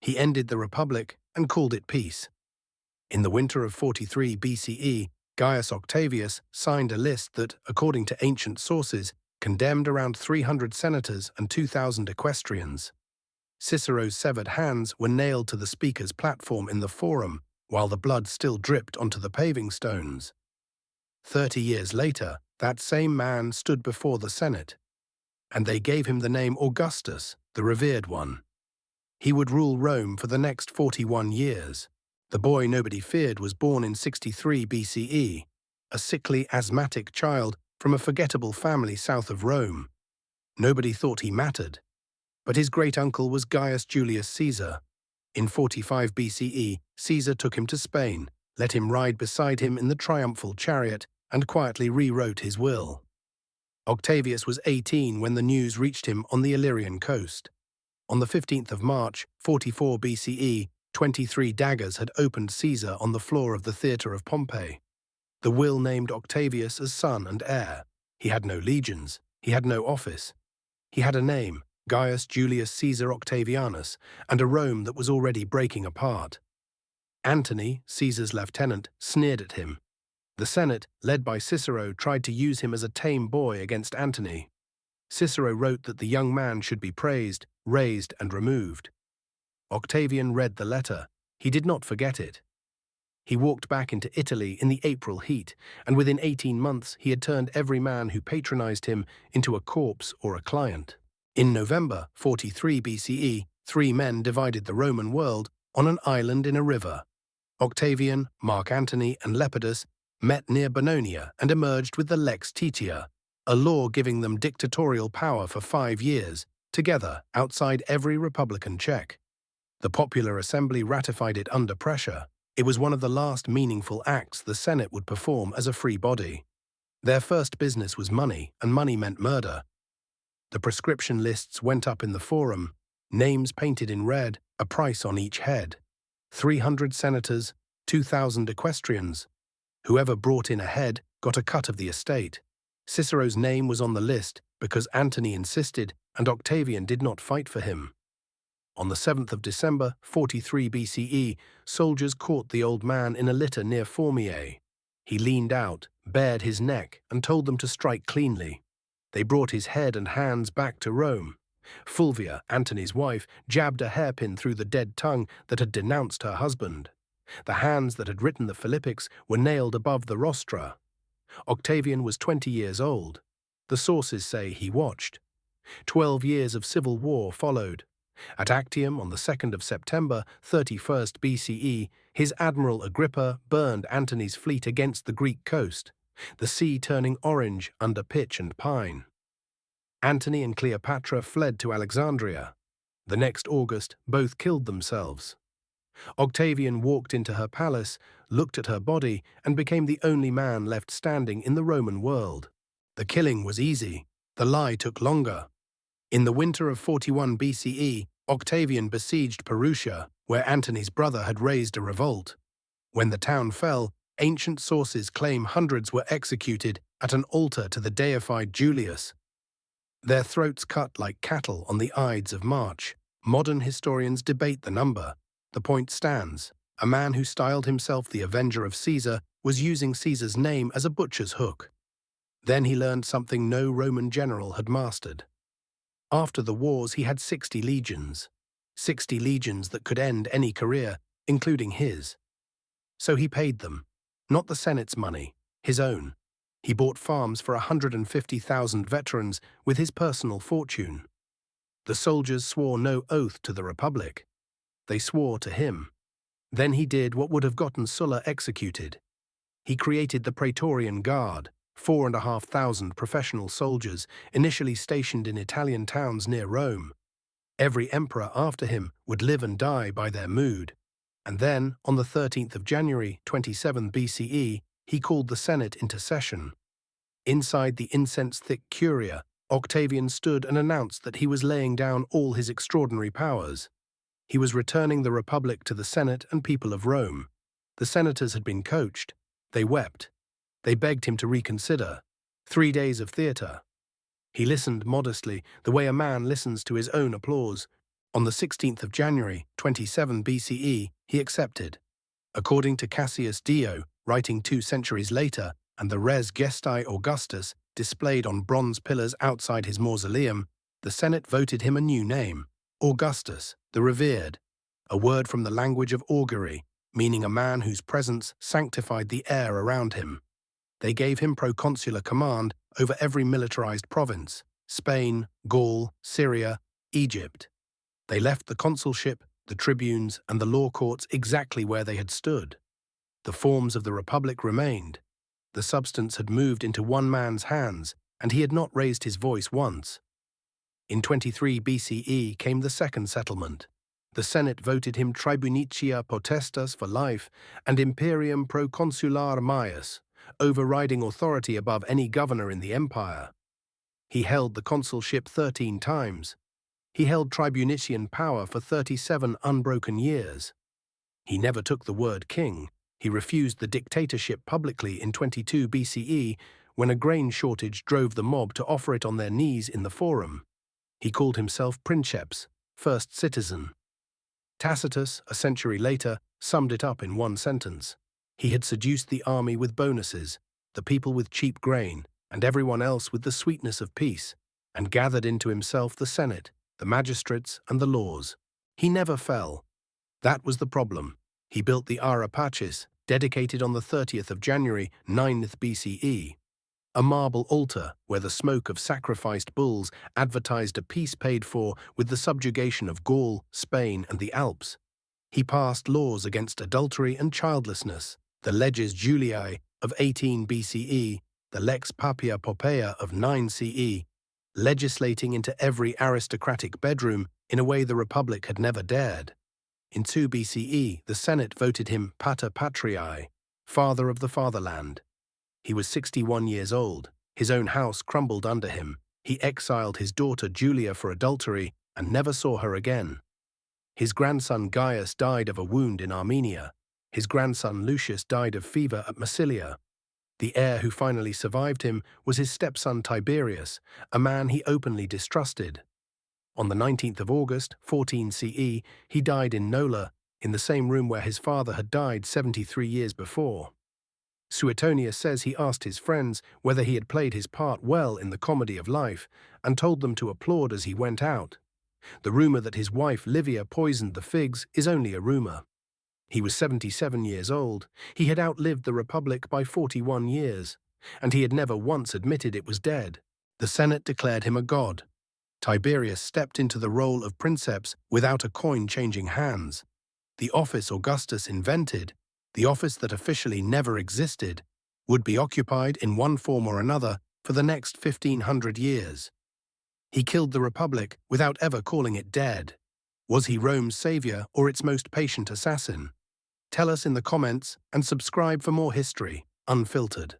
He ended the Republic and called it peace. In the winter of 43 BCE, Gaius Octavius signed a list that, according to ancient sources, condemned around 300 senators and 2,000 equestrians. Cicero's severed hands were nailed to the speaker's platform in the Forum, while the blood still dripped onto the paving stones. 30 years later, that same man stood before the Senate, and they gave him the name Augustus, the revered one. He would rule Rome for the next 41 years. The boy nobody feared was born in 63 BCE, a sickly, asthmatic child from a forgettable family south of Rome. Nobody thought he mattered. But his great-uncle was Gaius Julius Caesar. In 45 BCE, Caesar took him to Spain, let him ride beside him in the triumphal chariot, and quietly rewrote his will. Octavius was 18 when the news reached him on the Illyrian coast. On the 15th of March, 44 BCE, 23 daggers had opened Caesar on the floor of the theatre of Pompey. The will named Octavius as son and heir. He had no legions. He had no office. He had a name, Gaius Julius Caesar Octavianus, and a Rome that was already breaking apart. Antony, Caesar's lieutenant, sneered at him. The Senate, led by Cicero, tried to use him as a tame boy against Antony. Cicero wrote that the young man should be praised, raised, and removed. Octavian read the letter. He did not forget it. He walked back into Italy in the April heat, and within 18 months he had turned every man who patronized him into a corpse or a client. In November 43 BCE, 3 men divided the Roman world on an island in a river. Octavian, Mark Antony, and Lepidus met near Bononia and emerged with the Lex Titia, a law giving them dictatorial power for 5 years, together outside every republican check. The popular assembly ratified it under pressure. It was one of the last meaningful acts the Senate would perform as a free body. Their first business was money, and money meant murder. The proscription lists went up in the Forum, names painted in red, a price on each head. 300 senators, 2,000 equestrians. Whoever brought in a head got a cut of the estate. Cicero's name was on the list because Antony insisted and Octavian did not fight for him. On the 7th of December, 43 BCE, soldiers caught the old man in a litter near Formiae. He leaned out, bared his neck, and told them to strike cleanly. They brought his head and hands back to Rome. Fulvia, Antony's wife, jabbed a hairpin through the dead tongue that had denounced her husband. The hands that had written the Philippics were nailed above the rostra. Octavian was 20 years old. The sources say he watched. 12 years of civil war followed. At Actium on the 2nd of September, 31st BCE, his admiral Agrippa burned Antony's fleet against the Greek coast, the sea turning orange under pitch and pine. Antony and Cleopatra fled to Alexandria. The next August, both killed themselves. Octavian walked into her palace, looked at her body, and became the only man left standing in the Roman world. The killing was easy. The lie took longer. In the winter of 41 BCE, Octavian besieged Perusia, where Antony's brother had raised a revolt. When the town fell, ancient sources claim hundreds were executed at an altar to the deified Julius. Their throats cut like cattle on the Ides of March. Modern historians debate the number. The point stands. A man who styled himself the Avenger of Caesar was using Caesar's name as a butcher's hook. Then he learned something no Roman general had mastered. After the wars, he had 60 legions. 60 legions that could end any career, including his. So he paid them. Not the Senate's money, his own. He bought farms for 150,000 veterans with his personal fortune. The soldiers swore no oath to the Republic. They swore to him. Then he did what would have gotten Sulla executed. He created the Praetorian Guard, 4,500 professional soldiers initially stationed in Italian towns near Rome. Every emperor after him would live and die by their mood. And then, on the 13th of January, 27 BCE, he called the Senate into session. Inside the incense-thick Curia, Octavian stood and announced that he was laying down all his extraordinary powers. He was returning the Republic to the Senate and people of Rome. The senators had been coached. They wept. They begged him to reconsider. 3 days of theatre. He listened modestly, the way a man listens to his own applause. On the 16th of January, 27 BCE, he accepted. According to Cassius Dio, writing 2 centuries later, and the res gestae Augustus displayed on bronze pillars outside his mausoleum, the Senate voted him a new name, Augustus, the revered, a word from the language of augury, meaning a man whose presence sanctified the air around him. They gave him proconsular command over every militarized province, Spain, Gaul, Syria, Egypt. They left the consulship, the tribunes, and the law courts exactly where they had stood. The forms of the republic remained. The substance had moved into one man's hands, and he had not raised his voice once. In 23 BCE came the second settlement. The Senate voted him tribunicia potestas for life and imperium proconsular maius, overriding authority above any governor in the empire. He held the consulship 13 times. He held tribunician power for 37 unbroken years. He never took the word king. He refused the dictatorship publicly in 22 BCE when a grain shortage drove the mob to offer it on their knees in the forum. He called himself princeps, first citizen. Tacitus, a century later, summed it up in one sentence. He had seduced the army with bonuses, the people with cheap grain, and everyone else with the sweetness of peace, and gathered into himself the Senate, the magistrates, and the laws. He never fell. That was the problem. He built the Ara Pacis, dedicated on the 30th of January, 9th BCE. A marble altar where the smoke of sacrificed bulls advertised a peace paid for with the subjugation of Gaul, Spain, and the Alps. He passed laws against adultery and childlessness, the Leges Juliae of 18 BCE, the Lex Papia Poppaea of 9 CE, legislating into every aristocratic bedroom in a way the Republic had never dared. In 2 BCE, the Senate voted him Pater Patriae, father of the fatherland. He was 61 years old. His own house crumbled under him. He exiled his daughter Julia for adultery and never saw her again. His grandson Gaius died of a wound in Armenia. His grandson Lucius died of fever at Massilia. The heir who finally survived him was his stepson Tiberius, a man he openly distrusted. On the 19th of August, 14 CE, he died in Nola, in the same room where his father had died 73 years before. Suetonius says he asked his friends whether he had played his part well in the comedy of life and told them to applaud as he went out. The rumor that his wife Livia poisoned the figs is only a rumor. He was 77 years old. He had outlived the Republic by 41 years, and he had never once admitted it was dead. The Senate declared him a god. Tiberius stepped into the role of princeps without a coin changing hands. The office Augustus invented, the office that officially never existed, would be occupied in one form or another for the next 1500 years. He killed the Republic without ever calling it dead. Was he Rome's savior or its most patient assassin? Tell us in the comments and subscribe for more history, unfiltered.